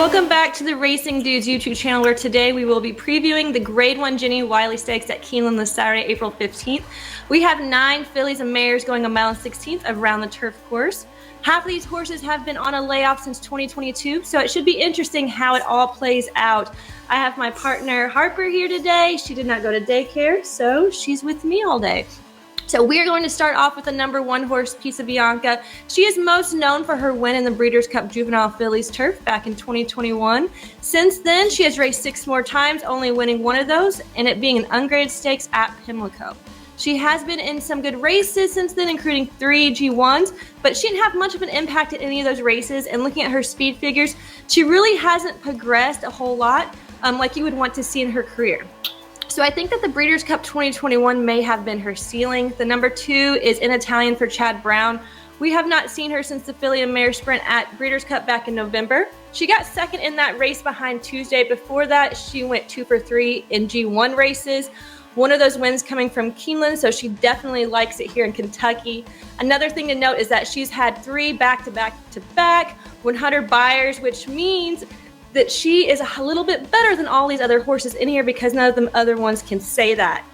Welcome back to the Racing Dudes YouTube channel, where today we will be previewing the Grade 1 Jenny Wiley Stakes at Keeneland this Saturday, April 15th. We have 9 fillies and mares going a mile and 16th around the turf course. Half of these horses have been on a layoff since 2022, so it should be interesting how it all plays out. I have my partner Harper here today. She did not go to daycare, so she's with me all day. So we are going to start off with the number 1 horse, Pisa Bianca. She is most known for her win in the Breeders' Cup Juvenile Fillies Turf back in 2021. Since then, she has raced 6 more times, only winning 1 of those, and it being an ungraded stakes at Pimlico. She has been in some good races since then, including 3 G1s, but she didn't have much of an impact in any of those races. And looking at her speed figures, she really hasn't progressed a whole lot like you would want to see in her career. So I think that the Breeders' Cup 2021 may have been her ceiling. The number 2 is In Italian for Chad Brown. We have not seen her since the filly and mare sprint at Breeders' Cup back in November. She got second in that race behind Tuesday. Before that, she went 2 for 3 in G1 races. One of those wins coming from Keeneland, so she definitely likes it here in Kentucky. Another thing to note is that she's had 3 back-to-back 100 buyers, which means that she is a little bit better than all these other horses in here because none of the other ones can say that.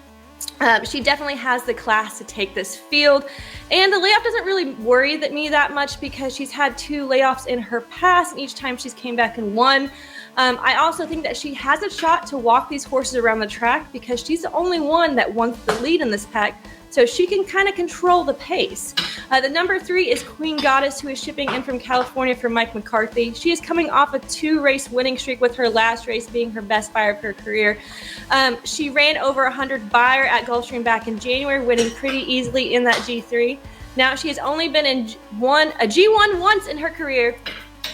She definitely has the class to take this field, and the layoff doesn't really worry me that much because she's had 2 layoffs in her past, and each time she's came back and won. I also think that she has a shot to walk these horses around the track because she's the only one that wants the lead in this pack, so she can kind of control the pace. The number 3 is Queen Goddess, who is shipping in from California for Mike McCarthy. She is coming off a 2-race winning streak, with her last race being her best buyer of her career. She ran over 100 buyer at Gulfstream back in January, winning pretty easily in that G3. Now, she has only been in a G1 once in her career,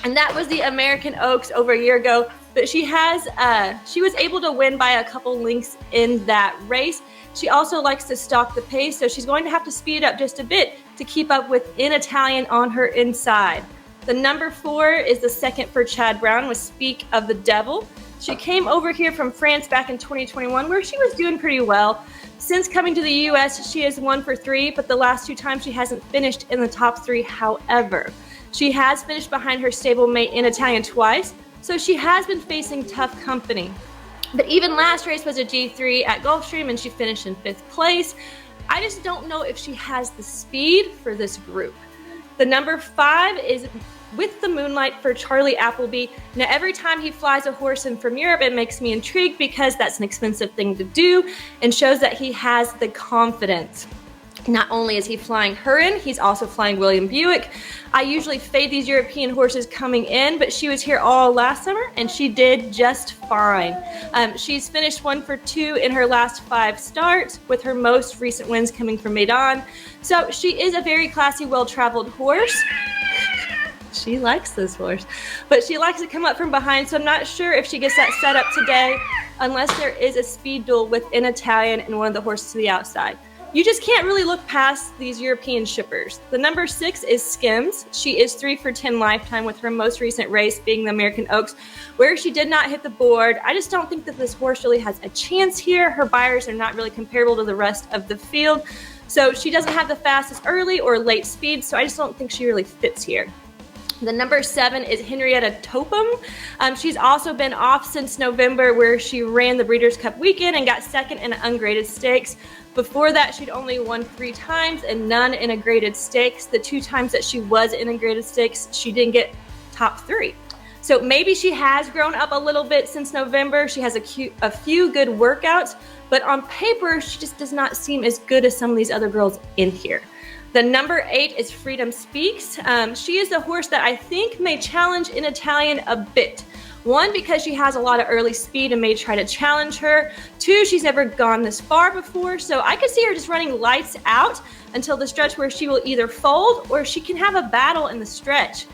and that was the American Oaks over a year ago. But she was able to win by a couple lengths in that race. She also likes to stalk the pace, so she's going to have to speed it up just a bit to keep up with In Italian on her inside. The number 4 is the second for Chad Brown with Speak of the Devil. She came over here from France back in 2021, where she was doing pretty well. Since coming to the U.S., she has 1 for 3, but the last 2 times she hasn't finished in the top 3. However, she has finished behind her stablemate In Italian twice, so she has been facing tough company. But even last race was a G3 at Gulfstream, and she finished in 5th place. I just don't know if she has the speed for this group. The number 5 is With the Moonlight for Charlie Appleby. Now, every time he flies a horse in from Europe, it makes me intrigued because that's an expensive thing to do and shows that he has the confidence. Not only is he flying her in, he's also flying William Buick. I usually fade these European horses coming in, but she was here all last summer and she did just fine. She's finished 1 for 2 in her last 5 starts, with her most recent wins coming from Maidan. So she is a very classy, well-traveled horse. She likes this horse, but she likes to come up from behind, so I'm not sure if she gets that set up today unless there is a speed duel with In Italian and one of the horses to the outside. You just can't really look past these European shippers. The number 6 is Skims. She is 3 for 10 lifetime, with her most recent race being the American Oaks, where she did not hit the board. I just don't think that this horse really has a chance here. Her buyers are not really comparable to the rest of the field, so she doesn't have the fastest early or late speed, so I just don't think she really fits here. The number 7 is Henrietta Topham. She's also been off since November, where she ran the Breeders' Cup weekend and got second in an ungraded stakes. Before that, she'd only won 3 times and none in a graded stakes. The 2 times that she was in a graded stakes, she didn't get top 3. So maybe she has grown up a little bit since November. She has a few good workouts, but on paper, she just does not seem as good as some of these other girls in here. The number 8 is Freedom Speaks. She is the horse that I think may challenge In Italian a bit. 1, because she has a lot of early speed and may try to challenge her. 2, she's never gone this far before, so I could see her just running lights out until the stretch, where she will either fold or she can have a battle in the stretch.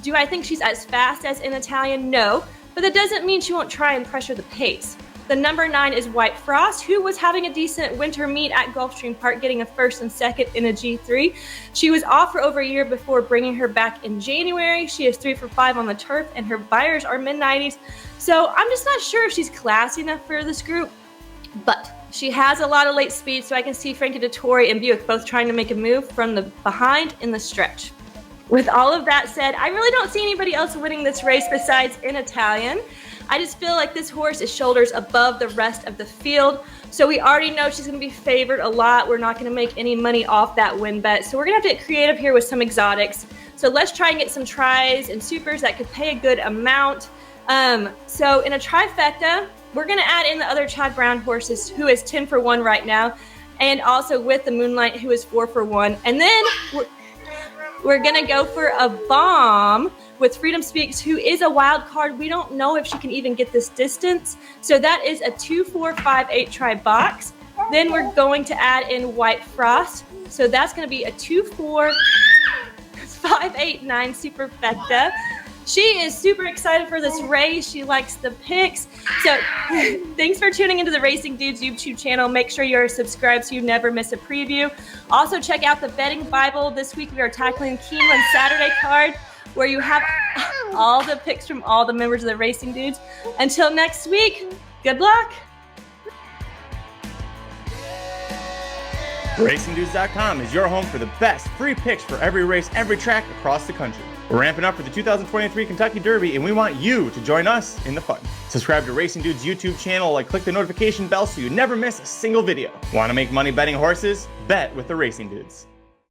Do I think she's as fast as In Italian? No, but that doesn't mean she won't try and pressure the pace. The number 9 is White Frost, who was having a decent winter meet at Gulfstream Park, getting a 1st and 2nd in a G3. She was off for over a year before bringing her back in January. She is 3 for 5 on the turf, and her buyers are mid-90s. So I'm just not sure if she's classy enough for this group, but she has a lot of late speed, so I can see Frankie Dettori and Buick both trying to make a move from the behind in the stretch. With all of that said, I really don't see anybody else winning this race besides an Italian. I just feel like this horse is shoulders above the rest of the field. So we already know she's going to be favored a lot. We're not going to make any money off that win bet. So we're going to have to get creative here with some exotics. So let's try and get some tries and supers that could pay a good amount. So in a trifecta, we're going to add in the other Chad Brown horses, who is 10 for 1 right now. And also with the Moonlight, who is 4 for 1. And then we're going to go for a bomb with Freedom Speaks, who is a wild card. We don't know if she can even get this distance. So that is a 2, 4, 5, 8 try box. Then we're going to add in White Frost. So that's going to be a 2, 4, 5, 8, 9 superfecta. She is super excited for this race. She likes the picks. So thanks for tuning into the Racing Dudes YouTube channel. Make sure you're subscribed so you never miss a preview. Also check out the Betting Bible. This week we are tackling Keeneland Saturday card, where you have all the picks from all the members of the Racing Dudes. Until next week, good luck. RacingDudes.com is your home for the best free picks for every race, every track across the country. We're ramping up for the 2023 Kentucky Derby, and we want you to join us in the fun. Subscribe to Racing Dudes YouTube channel and click the notification bell so you never miss a single video. Want to make money betting horses? Bet with the Racing Dudes.